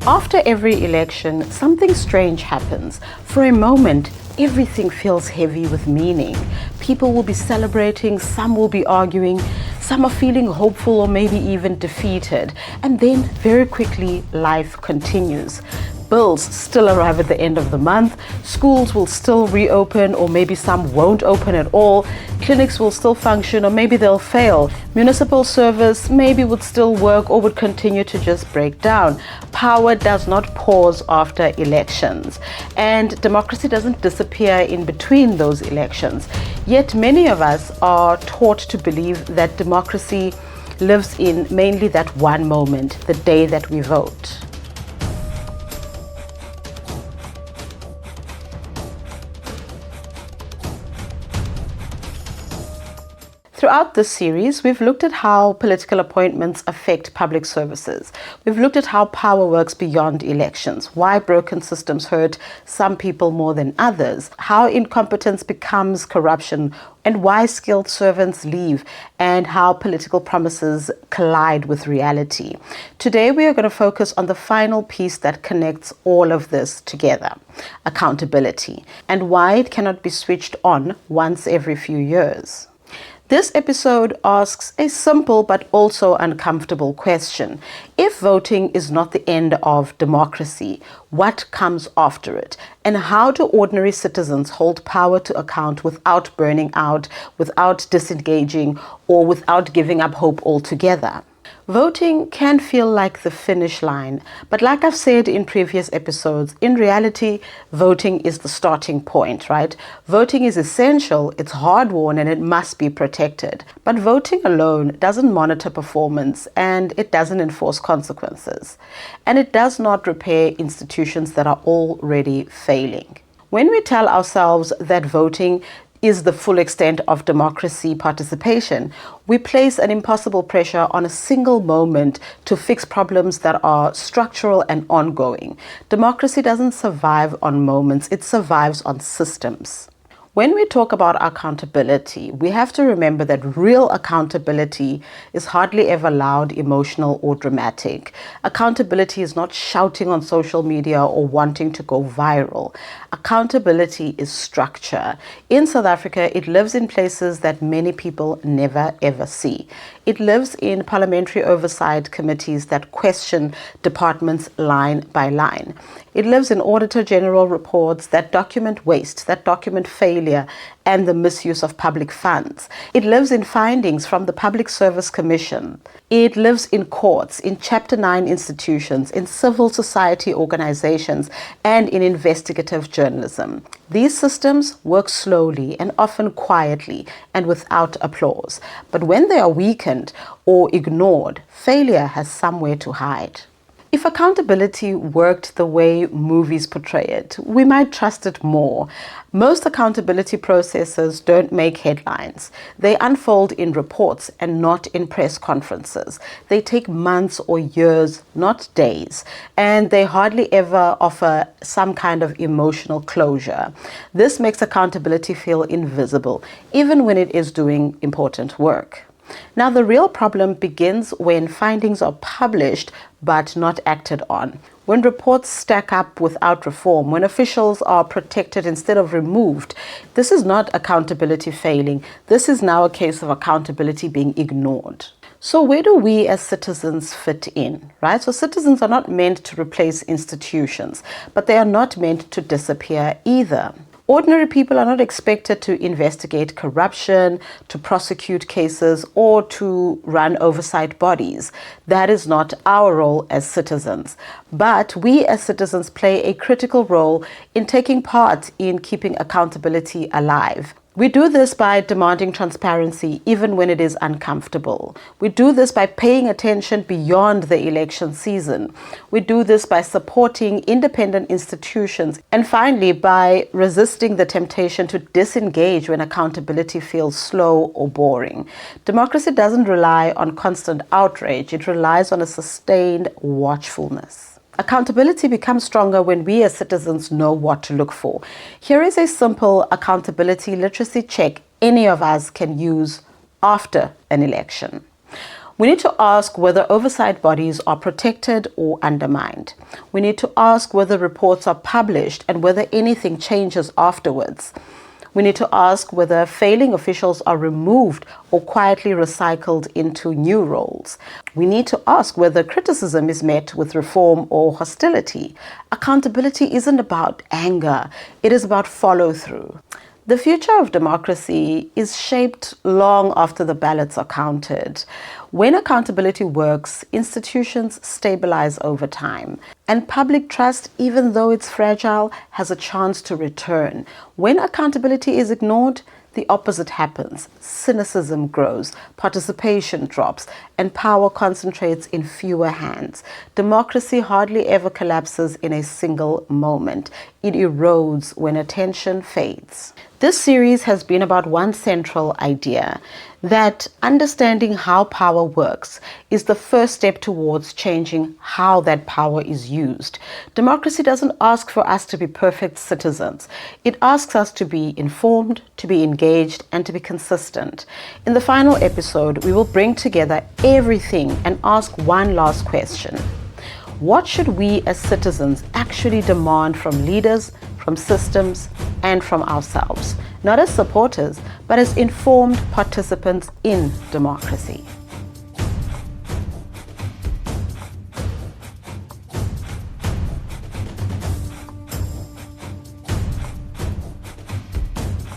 After every election, something strange happens. For a moment, everything feels heavy with meaning. People will be celebrating, some will be arguing, some are feeling hopeful or maybe even defeated. And then very quickly, life continues. Bills still arrive at the end of the month, schools will still reopen or maybe some won't open at all, clinics will still function or maybe they'll fail, municipal service maybe would still work or would continue to just break down. Power does not pause after elections, and democracy doesn't disappear in between those elections. Yet many of us are taught to believe that democracy lives in mainly that one moment, the day that we vote. Throughout this series, we've looked at how political appointments affect public services. We've looked at how power works beyond elections, why broken systems hurt some people more than others, how incompetence becomes corruption, and why skilled servants leave, and how political promises collide with reality. Today, we are going to focus on the final piece that connects all of this together: accountability, and why it cannot be switched on once every few years. This episode asks a simple but also uncomfortable question. If voting is not the end of democracy, what comes after it? And how do ordinary citizens hold power to account without burning out, without disengaging, or without giving up hope altogether? Voting can feel like the finish line, but like I've said in previous episodes, in reality, voting is the starting point, right? Voting is essential, it's hard-won, and it must be protected. But voting alone doesn't monitor performance, and it doesn't enforce consequences. And it does not repair institutions that are already failing. When we tell ourselves that voting is the full extent of democracy participation, we place an impossible pressure on a single moment to fix problems that are structural and ongoing. Democracy doesn't survive on moments, it survives on systems. When we talk about accountability, we have to remember that real accountability is hardly ever loud, emotional, or dramatic. Accountability is not shouting on social media or wanting to go viral. Accountability is structure. In South Africa, it lives in places that many people never ever see. It lives in parliamentary oversight committees that question departments line by line. It lives in Auditor General reports that document waste, that document failure, and the misuse of public funds. It lives in findings from the Public Service Commission. It lives in courts, in Chapter 9 institutions, in civil society organizations, and in investigative journalism. These systems work slowly and often quietly and without applause. But when they are weakened or ignored, failure has somewhere to hide. If accountability worked the way movies portray it, we might trust it more. Most accountability processes don't make headlines. They unfold in reports and not in press conferences. They take months or years, not days, and they hardly ever offer some kind of emotional closure. This makes accountability feel invisible, even when it is doing important work. Now, the real problem begins when findings are published but not acted on, when reports stack up without reform, when officials are protected instead of removed. This is not accountability failing. This is now a case of accountability being ignored. So where do we as citizens fit in, right? So citizens are not meant to replace institutions, but they are not meant to disappear either. Ordinary people are not expected to investigate corruption, to prosecute cases, or to run oversight bodies. That is not our role as citizens. But we as citizens play a critical role in taking part in keeping accountability alive. We do this by demanding transparency even when it is uncomfortable. We do this by paying attention beyond the election season. We do this by supporting independent institutions, and finally by resisting the temptation to disengage when accountability feels slow or boring. Democracy doesn't rely on constant outrage, it relies on a sustained watchfulness. Accountability becomes stronger when we as citizens know what to look for. Here is a simple accountability literacy check any of us can use after an election. We need to ask whether oversight bodies are protected or undermined. We need to ask whether reports are published and whether anything changes afterwards. We need to ask whether failing officials are removed or quietly recycled into new roles. We need to ask whether criticism is met with reform or hostility. Accountability isn't about anger, it is about follow-through. The future of democracy is shaped long after the ballots are counted. When accountability works, institutions stabilize over time, and public trust, even though it's fragile, has a chance to return. When accountability is ignored, the opposite happens. Cynicism grows, participation drops, and power concentrates in fewer hands. Democracy hardly ever collapses in a single moment. It erodes when attention fades. This series has been about one central idea, that understanding how power works is the first step towards changing how that power is used. Democracy doesn't ask for us to be perfect citizens. It asks us to be informed, to be engaged, and to be consistent. In the final episode, we will bring together everything and ask one last question. What should we as citizens actually demand from leaders, from systems, and from ourselves? Not as supporters, but as informed participants in democracy.